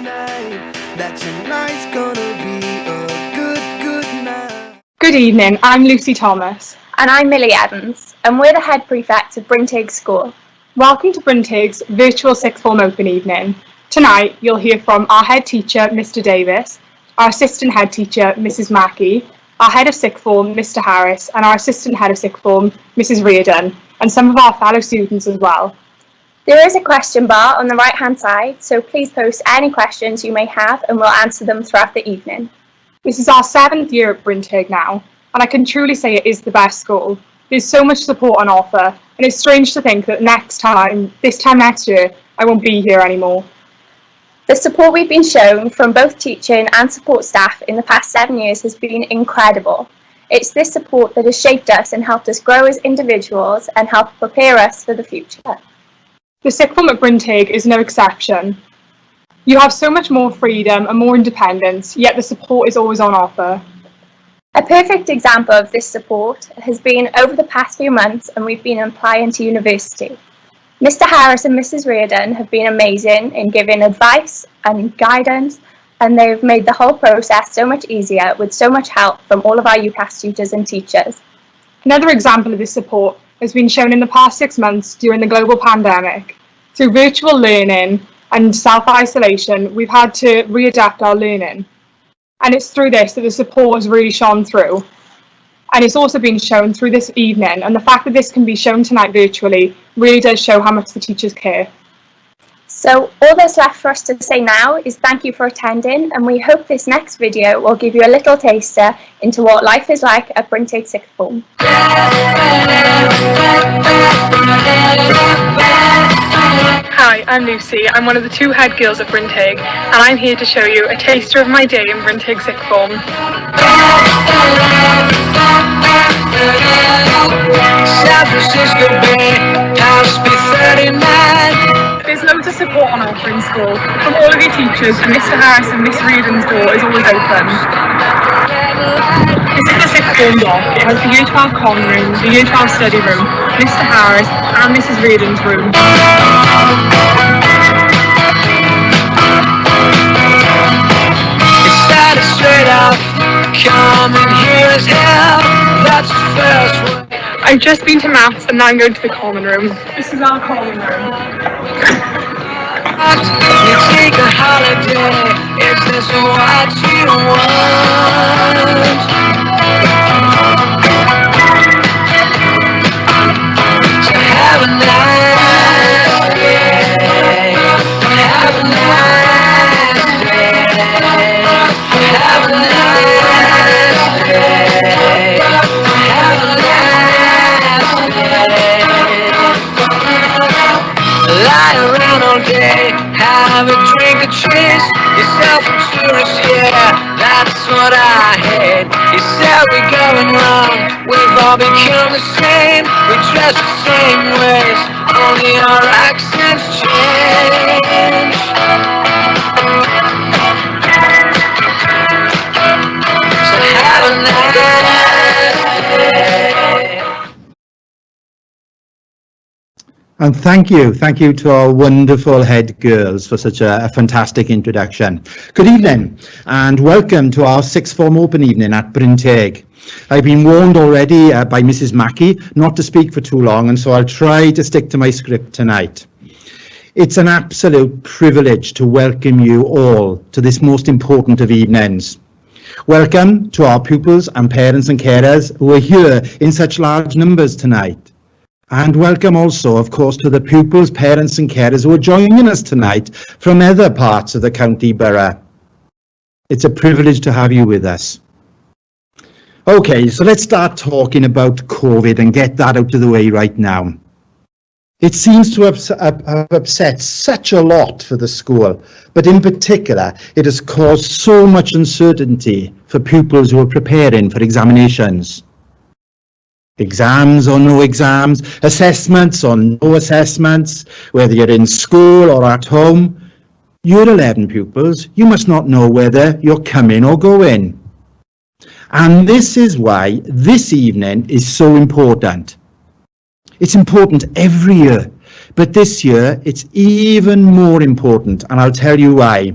night, that tonight's gonna be a good night. Good evening, I'm Lucy Thomas. And I'm Millie Evans, and we're the head prefects of Brynteg School. Welcome to Bryntag's virtual sixth form open evening. Tonight you'll hear from our head teacher, Mr Davis, our assistant head teacher, Mrs Mackey, our head of sixth form, Mr Harris, and our assistant head of sixth form, Mrs Reardon, and some of our fellow students as well. There is a question bar on the right hand side, so please post any questions you may have and we'll answer them throughout the evening. This is our 7th year at Brynteg now, and I can truly say it is the best school. There's so much support on offer, and it's strange to think that this time next year, I won't be here anymore. The support we've been shown from both teaching and support staff in the past 7 years has been incredible. It's this support that has shaped us and helped us grow as individuals and helped prepare us for the future. The sixth form at Brynteg is no exception. You have so much more freedom and more independence, yet the support is always on offer. A perfect example of this support has been over the past few months, and we've been applying to university. Mr Harris and Mrs Reardon have been amazing in giving advice and guidance, and they've made the whole process so much easier with so much help from all of our UCAS tutors and teachers. Another example of this support has been shown in the past 6 months during the global pandemic. Through virtual learning and self-isolation, we've had to readapt our learning. And it's through this that the support has really shone through. And it's also been shown through this evening, and the fact that this can be shown tonight virtually really does show how much the teachers care. So all that's left for us to say now is thank you for attending, and we hope this next video will give you a little taster into what life is like at Brynteg Sixth Form. Hi, I'm Lucy. I'm one of the 2 head girls at Brynteg, and I'm here to show you a taster of my day in Brynteg Sixth Form. San Francisco Bay, House B39. There's loads of support on offer in school from all of your teachers, and Mr Harris and Miss Reardon's door is always open. This is the sixth form block. It has the Year 12 common room, the Year 12 study room, Mr Harris and Mrs Reardon's room. It started straight up, coming here as hell. That's the first one. I've just been to maths and now I'm going to the common room. This is our common room. You take a holiday, is this what you want? So have a nice day, have a nice day, have a nice day, have a nice day. Lie around all day, have a drink of cheese, yourself a tourist, yeah, that's what I hate. You said we're going wrong, we've all become the same, we dress the same ways, only our accents change. So have a nice day. And thank you to our wonderful head girls for such a fantastic introduction. Good evening and welcome to our sixth form open evening at Brynteg. I've been warned already by Mrs Mackey not to speak for too long, and so I'll try to stick to my script tonight. It's an absolute privilege to welcome you all to this most important of evenings. Welcome to our pupils and parents and carers who are here in such large numbers tonight. And welcome also, of course, to the pupils, parents and carers who are joining us tonight from other parts of the county borough. It's a privilege to have you with us. Okay, so let's start talking about COVID and get that out of the way right now. It seems to have upset such a lot for the school, but in particular, it has caused so much uncertainty for pupils who are preparing for examinations. Exams or no exams, assessments or no assessments, whether you're in school or at home. Year 11 pupils, you must not know whether you're coming or going. And this is why this evening is so important. It's important every year, but this year it's even more important, and I'll tell you why.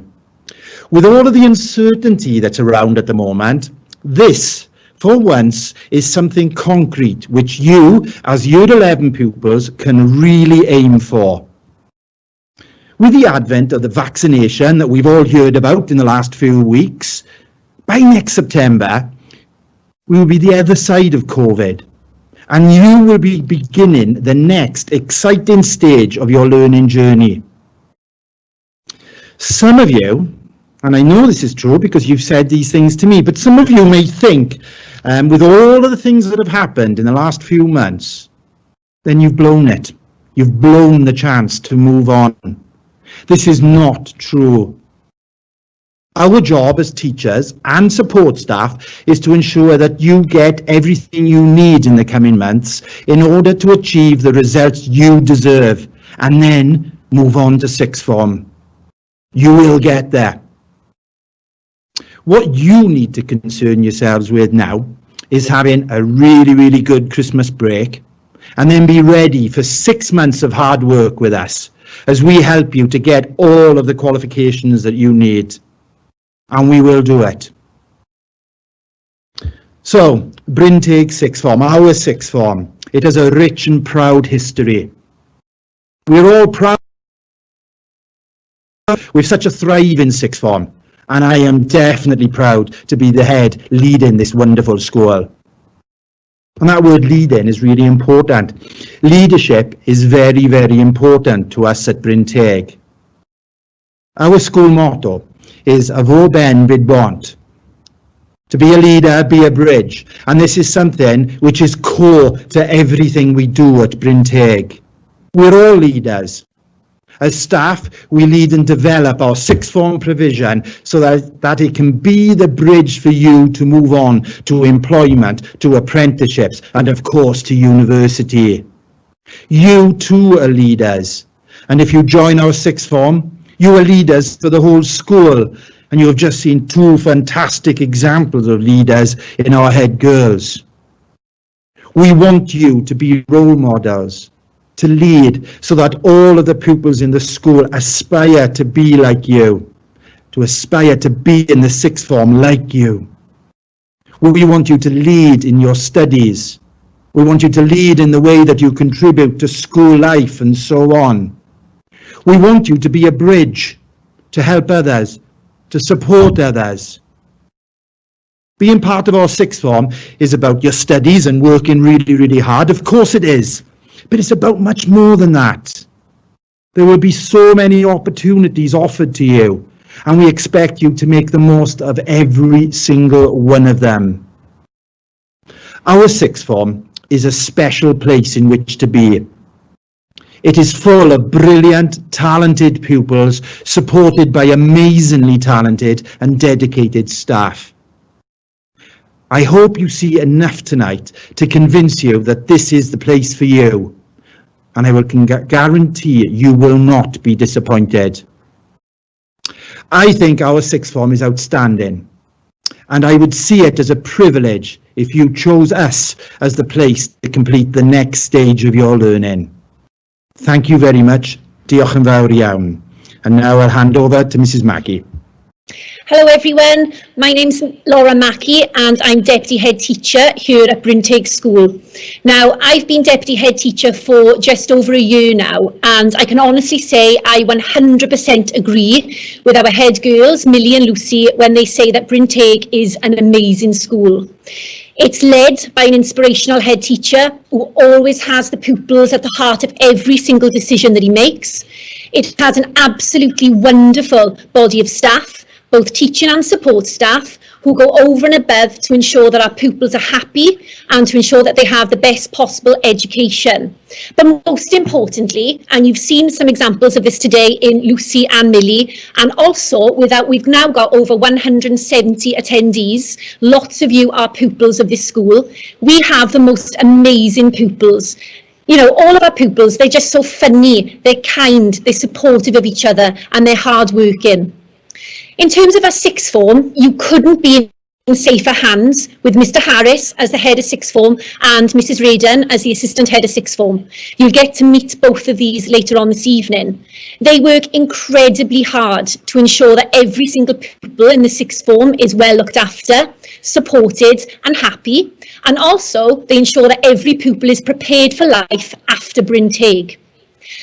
With all of the uncertainty that's around at the moment, this, for once, is something concrete which you, as Year 11 pupils, can really aim for. With the advent of the vaccination that we've all heard about in the last few weeks, by next September, we will be the other side of COVID, and you will be beginning the next exciting stage of your learning journey. Some of you, and I know this is true because you've said these things to me, but some of you may think, with all of the things that have happened in the last few months, then you've blown it. You've blown the chance to move on. This is not true. Our job as teachers and support staff is to ensure that you get everything you need in the coming months in order to achieve the results you deserve and then move on to sixth form. You will get there. What you need to concern yourselves with now is having a really, really good Christmas break and then be ready for 6 months of hard work with us as we help you to get all of the qualifications that you need. And we will do it. So, Brynteg sixth form, our sixth form, it has a rich and proud history. We're all proud. We've such a thriving sixth form, and I am definitely proud to be the head leading this wonderful school. And that word leading is really important. Leadership is very, very important to us at Brynteg. Our school motto is a wellbeing bid want. To be a leader, be a bridge. And this is something which is core to everything we do at Brynteg. We're all leaders. As staff, we lead and develop our sixth form provision so that it can be the bridge for you to move on to employment, to apprenticeships, and of course to university. You too are leaders. And if you join our sixth form, you are leaders for the whole school. And you have just seen two fantastic examples of leaders in our head girls. We want you to be role models, to lead, so that all of the pupils in the school aspire to be like you, to aspire to be in the sixth form like you. We want you to lead in your studies. We want you to lead in the way that you contribute to school life and so on. We want you to be a bridge, to help others, to support others. Being part of our sixth form is about your studies and working really, really hard. Of course it is. But it's about much more than that. There will be so many opportunities offered to you, and we expect you to make the most of every single one of them. Our sixth form is a special place in which to be. It is full of brilliant, talented pupils, supported by amazingly talented and dedicated staff. I hope you see enough tonight to convince you that this is the place for you, and I will guarantee you will not be disappointed. I think our sixth form is outstanding, and I would see it as a privilege if you chose us as the place to complete the next stage of your learning. Thank you very much. Diolch yn fawr iawn. And now I'll hand over to Mrs. Mackey. Hello everyone, my name's Laura Mackey and I'm Deputy Head Teacher here at Brynteg School. Now, I've been Deputy Head Teacher for just over a year now, and I can honestly say I 100% agree with our head girls, Millie and Lucy, when they say that Brynteg is an amazing school. It's led by an inspirational head teacher who always has the pupils at the heart of every single decision that he makes. It has an absolutely wonderful body of staff, both teaching and support staff, who go over and above to ensure that our pupils are happy and to ensure that they have the best possible education. But most importantly, and you've seen some examples of this today in Lucy and Millie, and also we've now got over 170 attendees. Lots of you are pupils of this school. We have the most amazing pupils. You know, all of our pupils, they're just so funny, they're kind, they're supportive of each other, and they're hardworking. In terms of our sixth form, you couldn't be safer hands with Mr. Harris as the head of sixth form and Mrs. Raden as the assistant head of sixth form. You'll get to meet both of these later on this evening. They work incredibly hard to ensure that every single pupil in the sixth form is well looked after, supported and happy, and also they ensure that every pupil is prepared for life after Brynteg.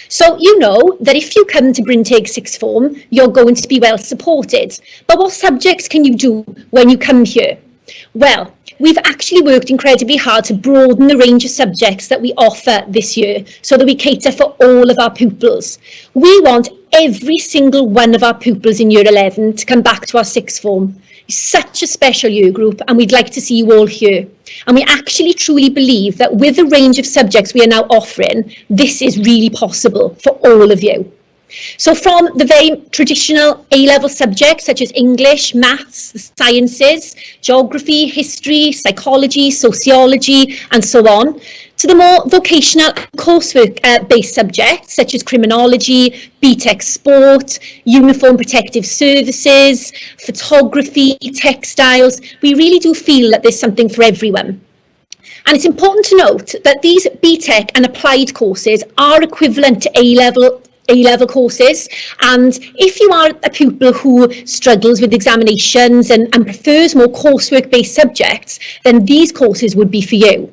So you know that if you come to Brynteg sixth form, you're going to be well supported. But what subjects can you do when you come here? Well, we've actually worked incredibly hard to broaden the range of subjects that we offer this year so that we cater for all of our pupils. We want every single one of our pupils in year 11 to come back to our sixth form. It's such a special year group and we'd like to see you all here. And we actually truly believe that with the range of subjects we are now offering, this is really possible for all of you. So from the very traditional A-level subjects such as English, maths, the sciences, geography, history, psychology, sociology and so on, to the more vocational coursework-based subjects such as criminology, BTEC sport, uniform protective services, photography, textiles, we really do feel that there's something for everyone. And it's important to note that these BTEC and applied courses are equivalent to A-level courses, and if you are a pupil who struggles with examinations and prefers more coursework based subjects, then these courses would be for you.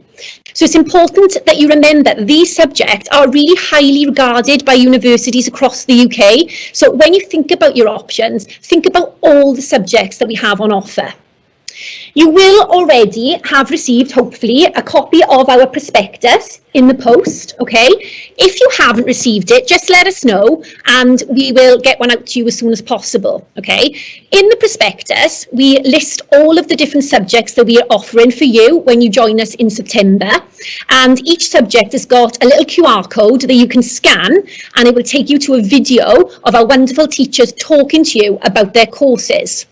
So it's important that you remember that these subjects are really highly regarded by universities across the UK. So when you think about your options, think about all the subjects that we have on offer. You will already have received, hopefully, a copy of our prospectus in the post, okay? If you haven't received it, just let us know and we will get one out to you as soon as possible, okay? In the prospectus, we list all of the different subjects that we are offering for you when you join us in September, and each subject has got a little QR code that you can scan and it will take you to a video of our wonderful teachers talking to you about their courses.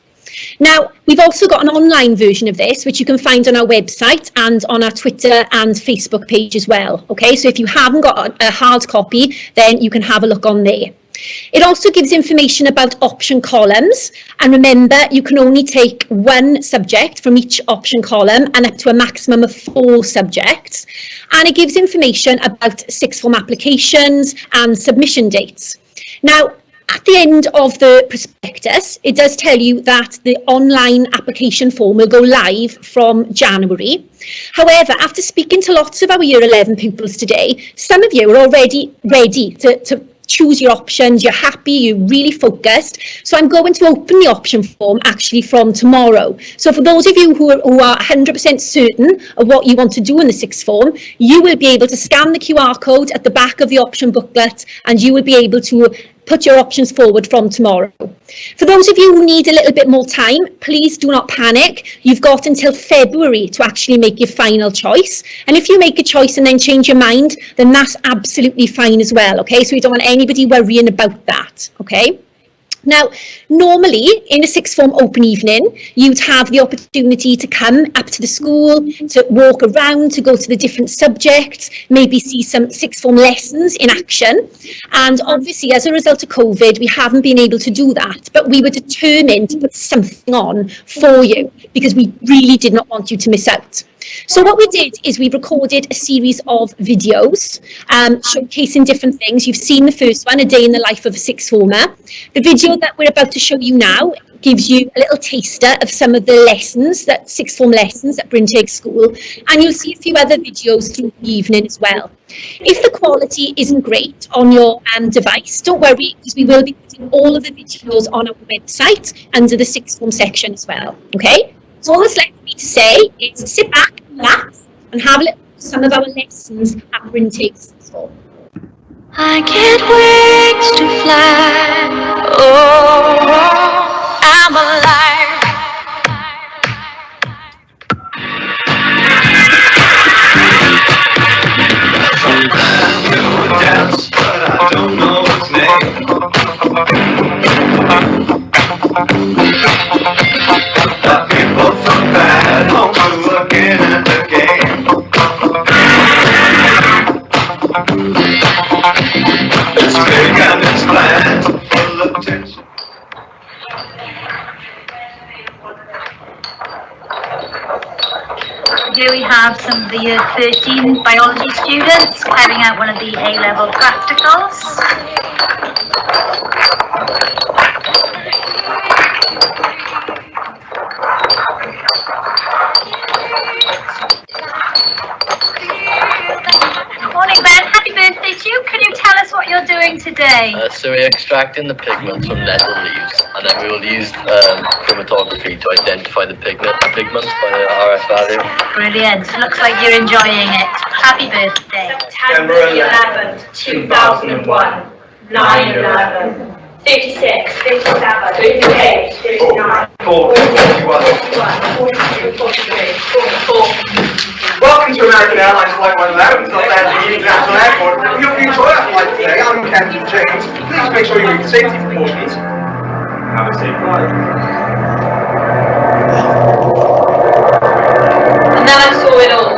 Now, we've also got an online version of this, which you can find on our website and on our Twitter and Facebook page as well. Okay, so if you haven't got a hard copy, then you can have a look on there. It also gives information about option columns, and remember, you can only take one subject from each option column and up to a maximum of 4 subjects. And it gives information about sixth form applications and submission dates. Now, at the end of the prospectus, it does tell you that the online application form will go live from January. However, after speaking to lots of our Year 11 pupils today, some of you are already ready to choose your options, you're happy, you're really focused. So I'm going to open the option form actually from tomorrow. So for those of you who are 100% certain of what you want to do in the sixth form, you will be able to scan the QR code at the back of the option booklet and you will be able to put your options forward from tomorrow. For those of you who need a little bit more time, please do not panic. You've got until February to actually make your final choice. And if you make a choice and then change your mind, then that's absolutely fine as well, okay? So we don't want anybody worrying about that, okay? Now, normally in a sixth form open evening, you'd have the opportunity to come up to the school, to walk around, to go to the different subjects, maybe see some sixth form lessons in action. And obviously, as a result of COVID, we haven't been able to do that, but we were determined to put something on for you because we really did not want you to miss out. So what we did is we recorded a series of videos showcasing different things. You've seen the first one, A Day in the Life of a Sixth Former. The video that we're about to show you now gives you a little taster of some of the lessons, that sixth form lessons at Brynteg School, and you'll see a few other videos through the evening as well. If the quality isn't great on your device, don't worry, because we will be putting all of the videos on our website under the sixth form section as well, okay? So all that's left for me to say is sit back, relax, and have a look at some of our lessons at Brynteg School. I get wings to fly. Oh, I'm alive. Sometimes you dance, but I don't know its name. The people so bad, home to again and again. It's big and it's bland, full of Here we have some of the Year 13 biology students carrying out one of the A-level practicals. Morning Ben, happy birthday to you. Can you tell us what you're doing today? So we're extracting the pigment from nettle leaves, and then we will use chromatography to identify the pigments by the RF value. Brilliant. Looks like you're enjoying it. Happy birthday. September 11th, 2001, 9/11, 56, 57, 58, 59, 40, 41, 42, 43, 44. Welcome to American Airlines Flight 111 to Los Angeles International Airport. We hope you enjoy our flight today. I'm Captain James. Please make sure you read the safety precautions. Have a safe flight. And then I saw it all.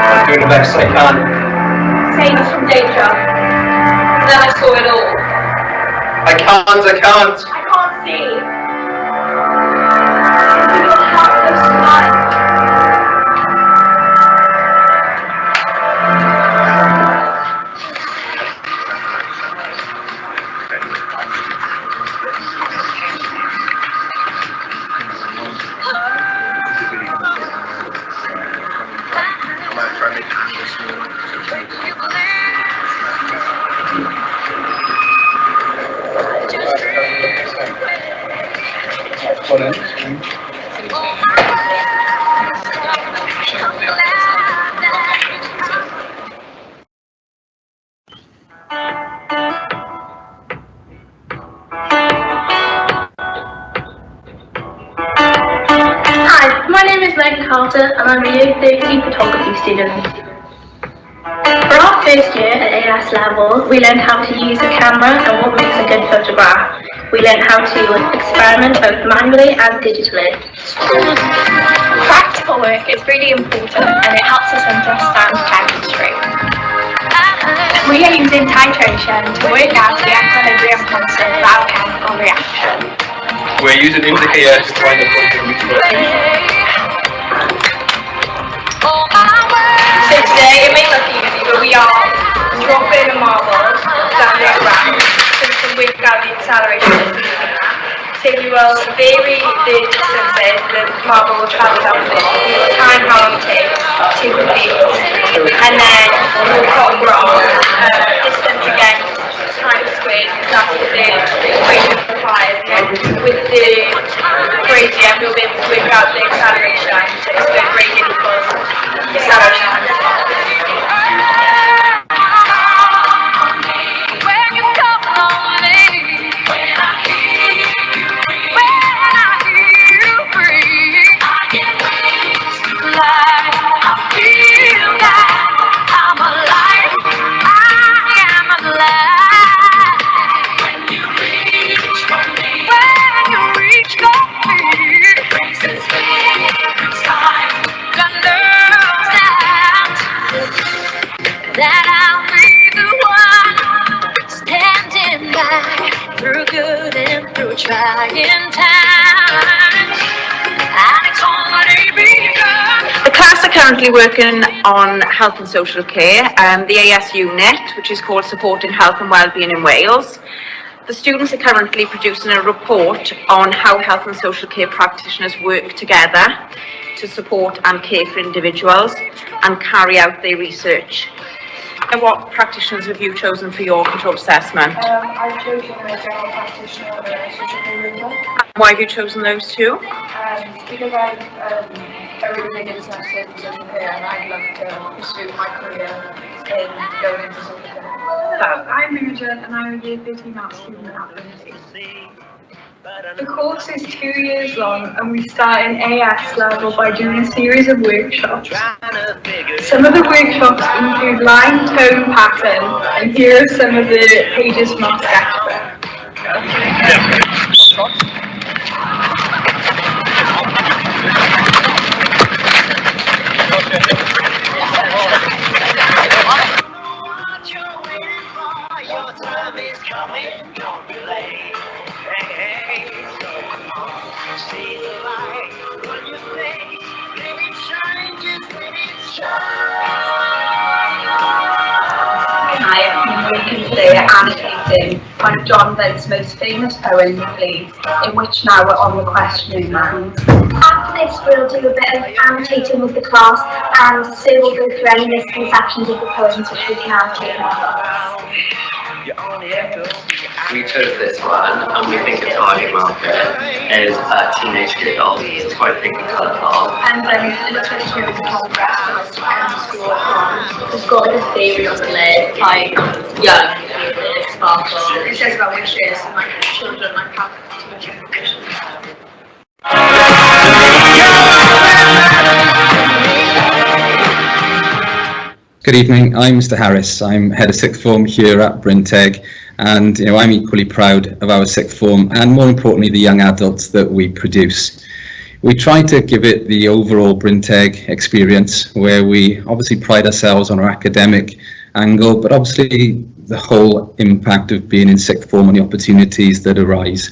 I'm doing the best I can. Save us from danger. And then I saw it all. I can't. I can't see. We don't have the smile. Hi, my name is Megan Carter and I'm a Year 13 photography student. For our first year at AS level, we learned how to use a camera and what makes a good photograph. We learned how to experiment both manually and digitally. Practical work is really important and it helps us understand chemistry. We are using titration to work out the equilibrium constant of our chemical reaction. We're using indicator to find the point of mutual. So today, it may look easy, but we are dropping a marble down the ground so we can work out the acceleration of the movement. So we will vary the distances the marble will travel down the floor. We will time how long it takes to complete. And then we'll put a graph, distance against time squared, that's what the equation requires. And then with the gradient, we'll be able to work out the acceleration. So the gradient equals acceleration times the that I'll be the one standing by through good and through trying times. And it's already begun. The class are currently working on health and social care, the AS unit, which is called Supporting Health and Wellbeing in Wales. The students are currently producing a report on how health and social care practitioners work together to support and care for individuals and carry out their research. And what practitioners have you chosen for your control assessment? I've chosen a general practitioner and a social care worker Why have you chosen those two? because I'm a really big interest in social care and I'd love to pursue my career in going into social care. I'm Imogen and I'm a Year 13 art student at Brynteg. The course is 2 years long and we start in AS level by doing a series of workshops. Some of the workshops include line, tone, pattern, and here are some of the pages from our sketchbook. Your time is coming, don't be late. we consider annotating one of John Bent's most famous poems, please, in which now we're on the questioning round. After this, we'll do a bit of annotating with the class, and Sue will go through any misconceptions of the poems which we can annotate in our class. We chose this one, and we think the target market is teenage girls. It's quite pink and colourful. And it looks like it's a contrast for us to end school on. It's got a theory on the lid, like young, sparkle. It says about wishes and like children like have too much information. Good evening, I'm Mr. Harris. I'm head of sixth form here at Brynteg, and I'm equally proud of our sixth form and more importantly the young adults that we produce. We try to give it the overall Brynteg experience where we obviously pride ourselves on our academic angle, but obviously the whole impact of being in sixth form and the opportunities that arise.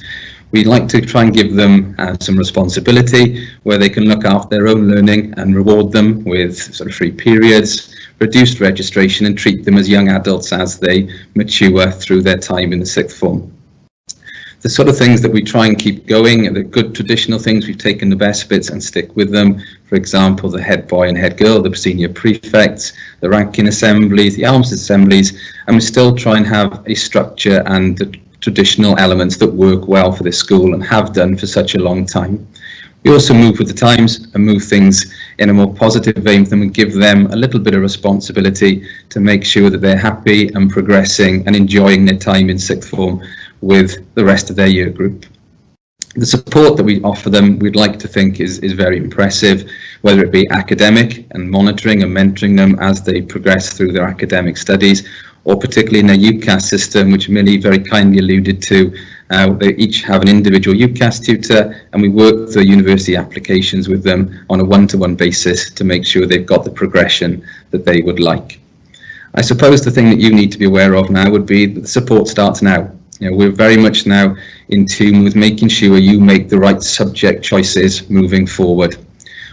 We like to try and give them some responsibility where they can look after their own learning and reward them with sort of free periods, reduced registration, and treat them as young adults as they mature through their time in the sixth form. The sort of things that we try and keep going are the good traditional things. We've taken the best bits and stick with them. For example, the head boy and head girl, the senior prefects, the ranking assemblies, the arms assemblies, and we still try and have a structure and the traditional elements that work well for this school and have done for such a long time. We also move with the times and move things in a more positive vein for them and give them a little bit of responsibility to make sure that they're happy and progressing and enjoying their time in sixth form with the rest of their year group. The support that we offer them, we'd like to think is very impressive, whether it be academic and monitoring and mentoring them as they progress through their academic studies, or particularly in their UCAS system, which Millie very kindly alluded to. They each have an individual UCAS tutor, and we work through university applications with them on a one-to-one basis to make sure they've got the progression that they would like. I suppose the thing that you need to be aware of now would be that the support starts now. We're very much now in tune with making sure you make the right subject choices moving forward.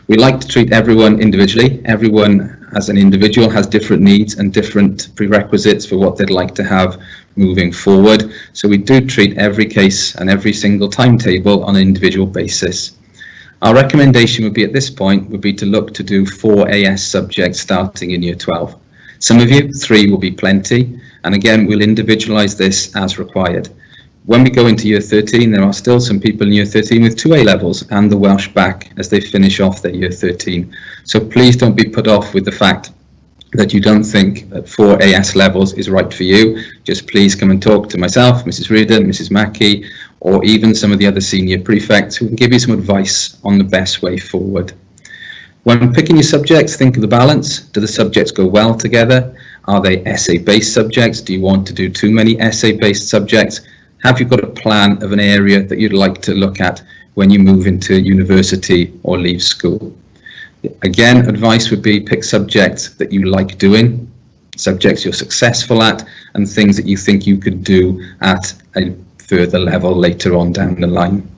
We like to treat everyone individually. Everyone as an individual has different needs and different prerequisites for what they'd like to have moving forward. So we do treat every case and every single timetable on an individual basis. Our recommendation would be at this point would be to look to do 4 AS subjects starting in year 12. Some of you, 3 will be plenty. And again, we'll individualise this as required. When we go into year 13, there are still some people in year 13 with 2 A levels and the Welsh back as they finish off their year 13. So please don't be put off with the fact that you don't think that 4 AS levels is right for you. Just please come and talk to myself, Mrs. Reardon, Mrs. Mackey, or even some of the other senior prefects who can give you some advice on the best way forward. When picking your subjects, think of the balance. Do the subjects go well together? Are they essay-based subjects? Do you want to do too many essay-based subjects? Have you got a plan of an area that you'd like to look at when you move into university or leave school? Again, advice would be pick subjects that you like doing, subjects you're successful at, and things that you think you could do at a further level later on down the line.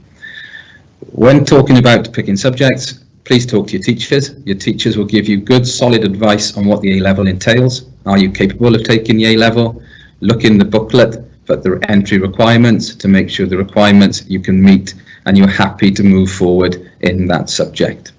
When talking about picking subjects, please talk to your teachers. Your teachers will give you good, solid advice on what the A level entails. Are you capable of taking the A level? Look in the booklet for the entry requirements to make sure the requirements you can meet and you're happy to move forward in that subject.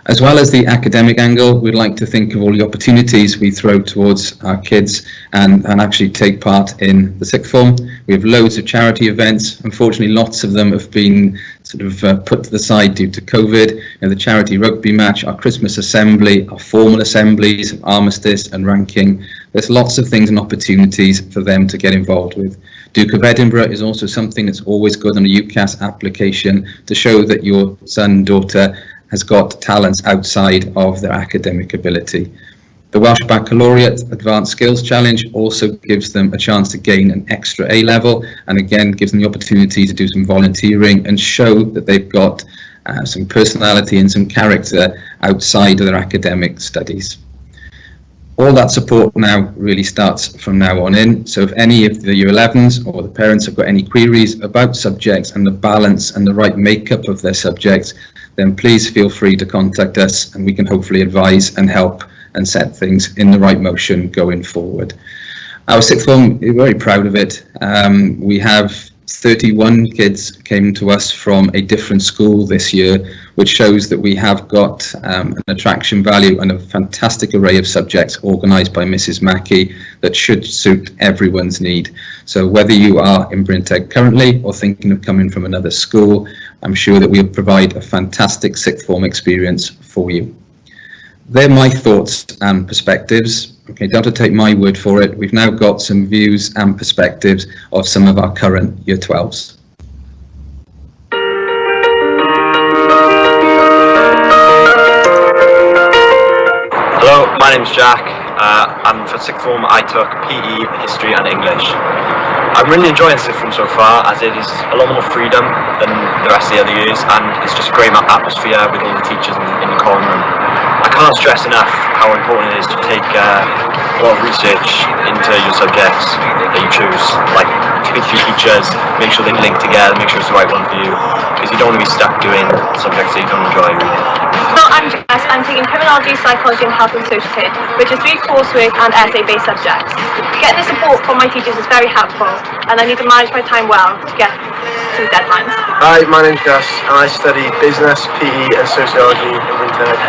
As well as the academic angle, we'd like to think of all the opportunities we throw towards our kids and actually take part in the sixth form. We have loads of charity events. Unfortunately, lots of them have been sort of put to the side due to COVID. The charity rugby match, our Christmas assembly, our formal assemblies, armistice and ranking. There's lots of things and opportunities for them to get involved with. Duke of Edinburgh is also something that's always good on a UCAS application to show that your son, daughter has got talents outside of their academic ability. The Welsh Baccalaureate Advanced Skills Challenge also gives them a chance to gain an extra A level, and again gives them the opportunity to do some volunteering and show that they've got some personality and some character outside of their academic studies. All that support now really starts from now on in, so if any of the Year 11s or the parents have got any queries about subjects and the balance and the right makeup of their subjects, then please feel free to contact us and we can hopefully advise and help and set things in the right motion going forward. Our sixth form, we're very proud of it. We have 31 kids came to us from a different school this year, which shows that we have got an attraction value and a fantastic array of subjects organised by Mrs. Mackey that should suit everyone's need. So whether you are in Brynteg currently or thinking of coming from another school, I'm sure that we'll provide a fantastic sixth form experience for you. They're my thoughts and perspectives. Okay, don't have to take my word for it. We've now got some views and perspectives of some of our current Year 12s. Hello, my name's Jack. And for sixth form I took PE, history and English. I'm really enjoying sixth form so far, as it is a lot more freedom than the rest of the other years, and it's just a great atmosphere with all the teachers in the common room. I can't stress enough how important it is to take a lot of research into your subjects that you choose. Like, speak to your teachers, make sure they link together, make sure it's the right one for you, because you don't want to be stuck doing subjects that you don't enjoy reading. So I'm Jess, I'm taking criminology, psychology and health and social care, which is 3 coursework and essay-based subjects. Getting the support from my teachers is very helpful, and I need to manage my time well to get to deadlines. Hi, my name's Gus, and I study business, PE and sociology in Brynteg.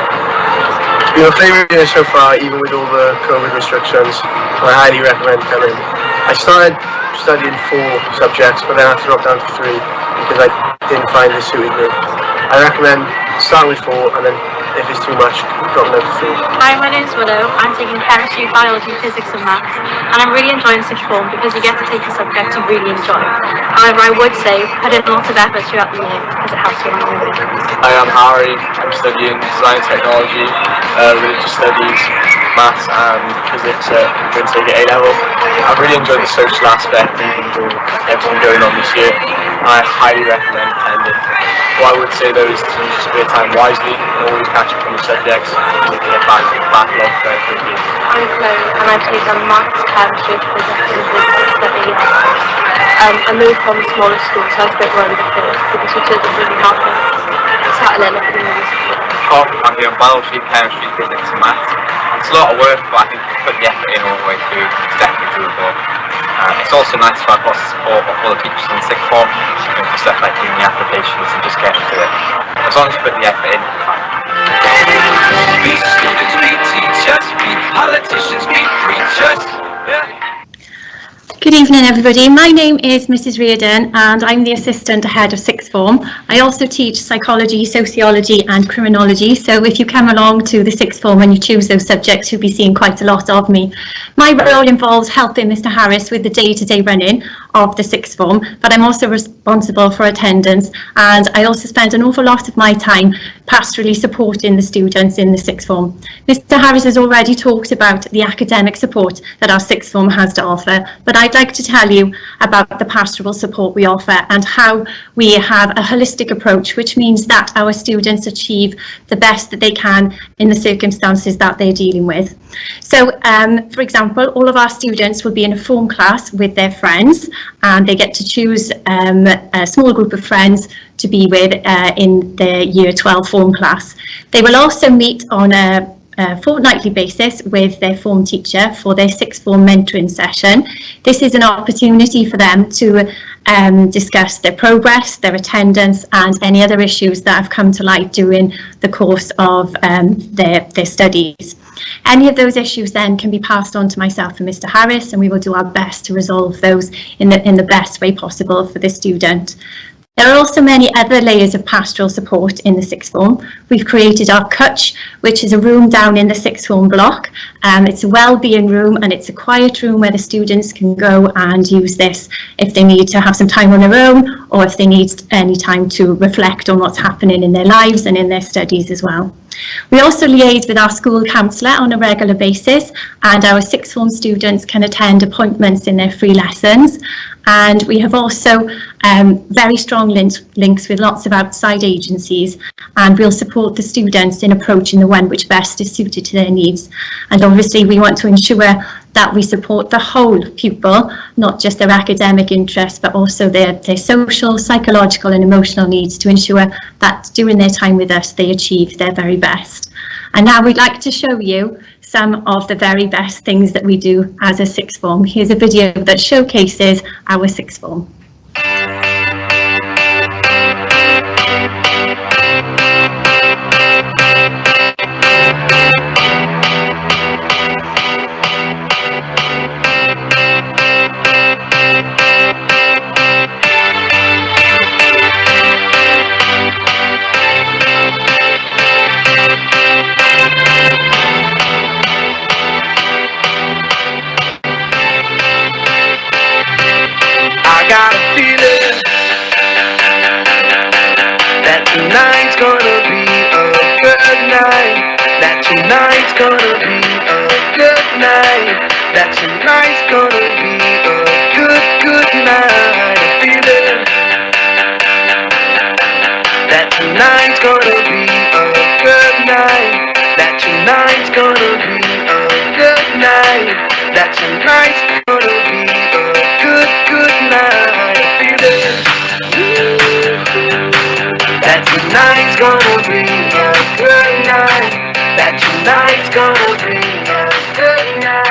It's been my favourite year so far, even with all the COVID restrictions, so I highly recommend coming. I started studying 4 subjects, but then I had to drop down to 3 because I didn't find it suited me. I recommend starting with 4, and then if it's too much, drop down to 3. Hi, my name's Willow. I'm taking chemistry, biology, physics and maths, and I'm really enjoying sixth form because you get to take a subject you really enjoy. However, I would say put in lots of effort throughout the year because it helps you along the way. Hi, I'm Harry. I'm studying design technology, religious studies, maths and physics at Brynteg at A-level. I've really enjoyed the social aspect and everything going on this year. I highly recommend attending. What I would say though is to use your spare time wisely and always catch up on the subjects and get backlog very quickly. I'm Chloe and I've taken maths, chemistry, physics and physics at A-level. I moved from a smaller school, so I was a bit worried at first, but the teachers have really helped me. Start learning for the university. I'm doing biology, chemistry, physics and maths. It's a lot of work, but I think if you put the effort in all the way through, it's definitely doable. It's also nice to have lots of support of all the teachers in sixth form, for stuff like doing the applications and just getting to it. As long as you put the effort in, it's fine. Be students, be teachers, be politicians, be preachers. Good evening everybody, my name is Mrs Reardon and I'm the Assistant Head of Sixth Form. I also teach psychology, sociology and criminology, so if you come along to the Sixth Form and you choose those subjects you'll be seeing quite a lot of me. My role involves helping Mr Harris with the day-to-day running of the Sixth Form, but I'm also responsible for attendance and I also spend an awful lot of my time pastorally supporting the students in the Sixth Form. Mr Harris has already talked about the academic support that our Sixth Form has to offer, but I'd like to tell you about the pastoral support we offer and how we have a holistic approach, which means that our students achieve the best that they can in the circumstances that they're dealing with. So, for example, all of our students will be in a form class with their friends and they get to choose a small group of friends to be with in their Year 12 form class. They will also meet on a fortnightly basis with their form teacher for their sixth form mentoring session. This is an opportunity for them to discuss their progress, their attendance and any other issues that have come to light during the course of their studies. Any of those issues then can be passed on to myself and Mr Harris, and we will do our best to resolve those in the best way possible for the student. There are also many other layers of pastoral support in the sixth form. We've created our Cutch, which is a room down in the sixth form block. It's a wellbeing room and it's a quiet room where the students can go and use this if they need to have some time on their own or if they need any time to reflect on what's happening in their lives and in their studies as well. We also liaise with our school counsellor on a regular basis, and our sixth form students can attend appointments in their free lessons. And we have also very strong links with lots of outside agencies, and we'll support the students in approaching the one which best is suited to their needs. And obviously we want to ensure that we support the whole pupil, not just their academic interests, but also their social, psychological and emotional needs, to ensure that during their time with us they achieve their very best. And now we'd like to show you some of the very best things that we do as a sixth form. Here's a video that showcases our sixth form. I got a feeling that tonight's gonna be a good night. That tonight's gonna be a good night. That tonight's gonna be a good night. A feeling that tonight's gonna be a good night. That tonight's gonna be a good night. That tonight's gonna be a good night. A feeling that tonight's gonna be a good night. That tonight's gonna be a good night.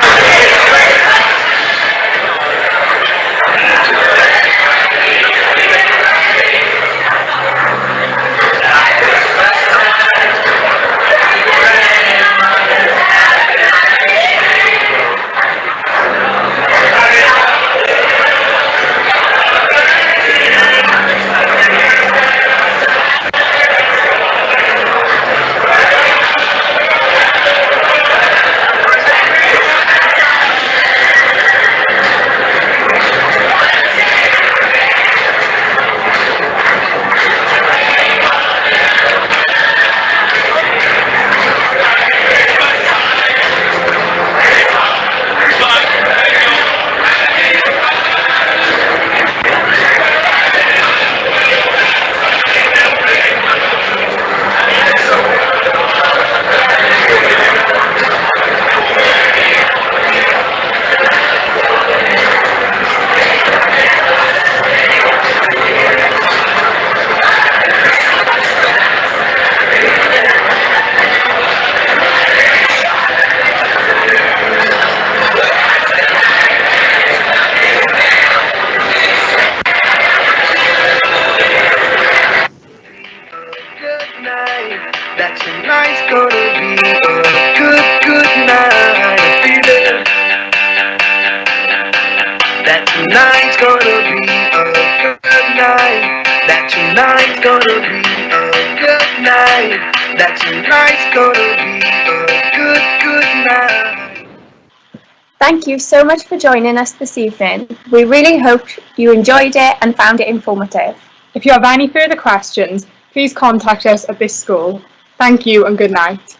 That tonight's gonna be a good night. I feel it. That tonight's gonna be a good night. That tonight's gonna be a good night. That tonight's gonna be a good night. Thank you so much for joining us this evening. We really hope you enjoyed it and found it informative. If you have any further questions, please contact us at this school. Thank you and good night.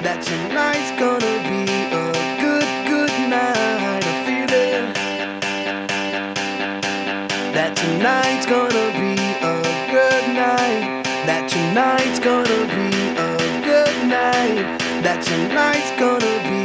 That tonight's gonna be a good night. I feel it. That tonight's gonna be a good night. That tonight's gonna be a good night. That tonight's gonna be